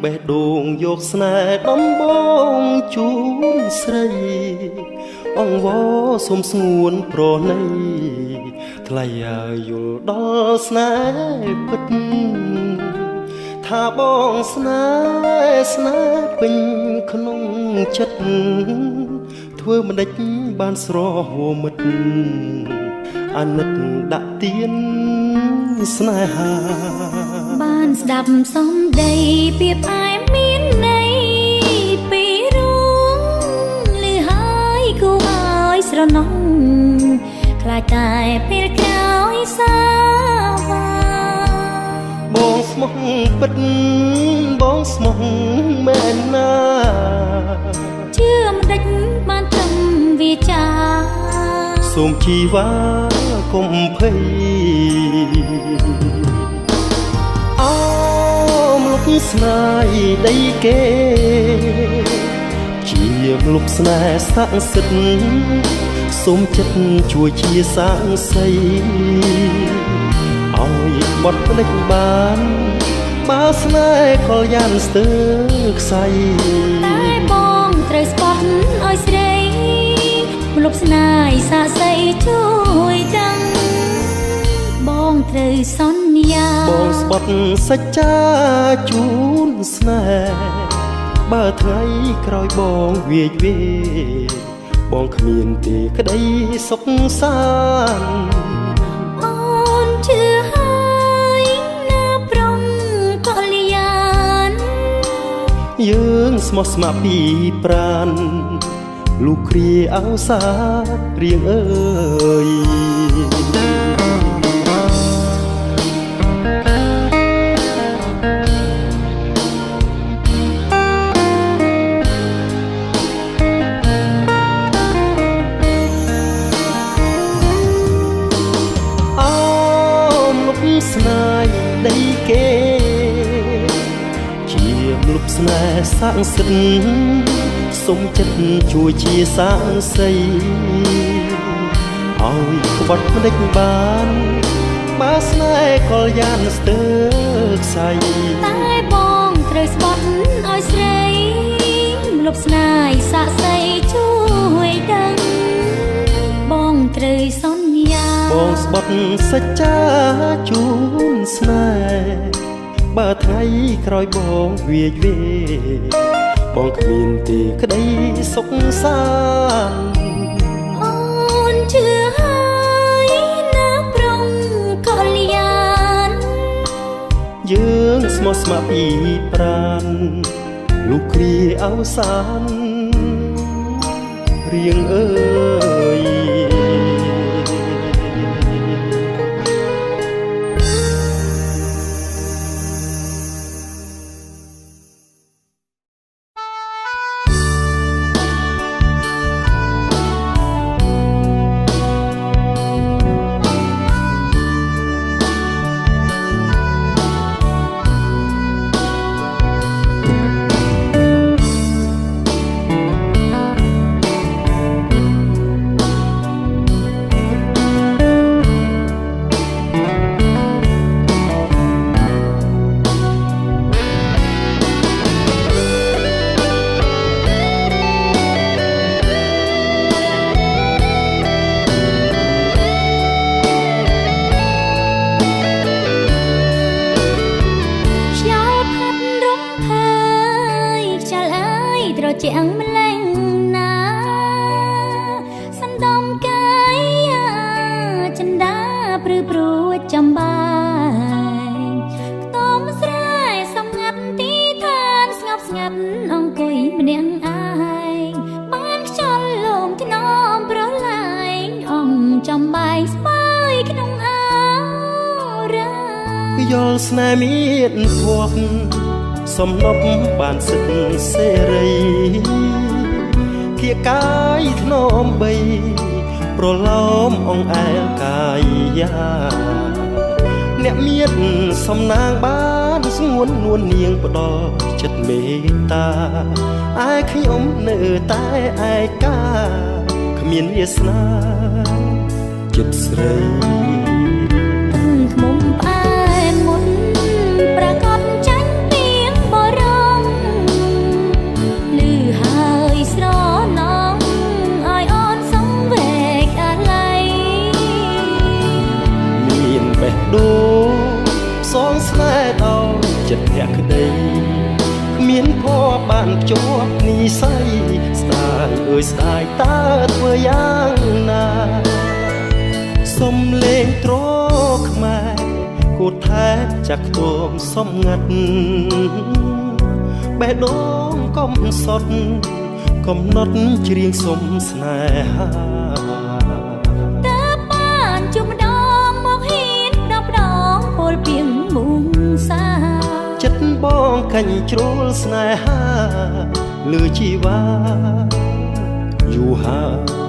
បេះដូងយកស្នេហ៍ដំបងជូនស្រីអង្វរសុំស្ងួនប្រណីថ្លៃឲ្យយល់ដល់ស្នេហ៍ពិតថាបងស្នេហ៍ពេញក្នុងចិត្តធ្វើមិនដេចបានស្រហួមិត្តអាណិតដាក់ទៀនស្នេហាបានស្ដាប់សំដីពីផ្អែមមានន័យពីរួងលឺហើយគូឲ្យស្រណោះខ្លាចតែពេលក្រោយសាវាបងស្មោះពិតបងស្មោះមែនណាជឿមិនដេចបានត្រឹមវាចាសូមជីវ៉ាកុំភ័យអមលុបស្នេហ៍ដីគេជាមលុបស្នេហ៍ស័ក្តិសិទ្ធិសូមចិត្តជួយជាសាងសីឲ្យបត់ភ្លេចបានបើស្នេហ៍ក៏យ៉ាងស្ទើរខ្សៃតែបងត្រូវស្បត់ឲ្យស្រីមលុបស្នេហ៍សាក់សីជួយដឹងបងត្រូវសន្យាបងស្បត់សច្ចាជូនស្នេហ៍បើថ្ងៃក្រោយបងវាយវេបងគ្មានទេក្តីសុខសាន្តអូនជឿហើយណាប្រុងកល្យានយើងស្មោះស្ម័គ្រពីប្រានលូគ្រាអោសារៀងអើយស្នេហ៍ដីគេជាមលុបស្នេហ៍សាងសិទ្ធិសូមចិត្តជួយជាសាងសីឲ្យក្បត់ភ្លេចបានបើស្នេហ៍ក៏យ៉ាងស្ទើរខ្សៃតែបងត្រូវស្បត់ឲ្យស្រីមលុបស្នេហ៍សាក់សីជួយដឹងបងត្រូវសន្យាបងស្បត់សច្ចាជូនស្នេហ៍បើថ្ងៃក្រោយបងវាយវេបងគ្មានទេក្តីសុខសាន្តអូនជឿហើយណាប្រុងកល្យានយើងស្មោះស្ម័គ្រពីប្រានលូគ្រាអោសានរៀងអើយជាងម្លេងណាសណ្ដំកាយចិន្តាព្រឺព្រួចចំបាយខ្ទមស្រែសំងាត់ទីឋានស្ងប់ស្ងាត់អង្គុយម្នាក់ឯងបានខ្យល់លំថ្នមប្រឡាយអង្គចំបាយស្បើយក្នុងអរ៉ាយល់ស្នេហ៍មានភ័ព្វសំណប់បានសិទ្ធសេរីគៀកកាយធ្នមបីប្រឡោមអង្អែលកាយាអ្នកមានសំណាងបានស្ងួននួននាងផ្ដល់ចិត្តមេត្តាឯខ្ញុំនៅតែឯកាគ្មានវាសនាចិត្តស្រីឃ្មុំផ្អែមមុនប្រកបចាញ់ទៀងបរោ បានភ្ជាប់និស័យស្ដាយអើយស្ដាយតើធ្វើយ៉ាងណាសុំលេងត្រខ្មែរគូថែចាក់ខ្ទមសំងាត់បេះដូងកំសត់កំណត់ច្រៀងសុំស្នេហា តើបានជួបម្ដងមកហ៊ានដល់ម្ដងពលពីងមុងសាចិត្តបងកាញ់ជ្រុលស្នេហាលើជីវ៉ាយូរហើយ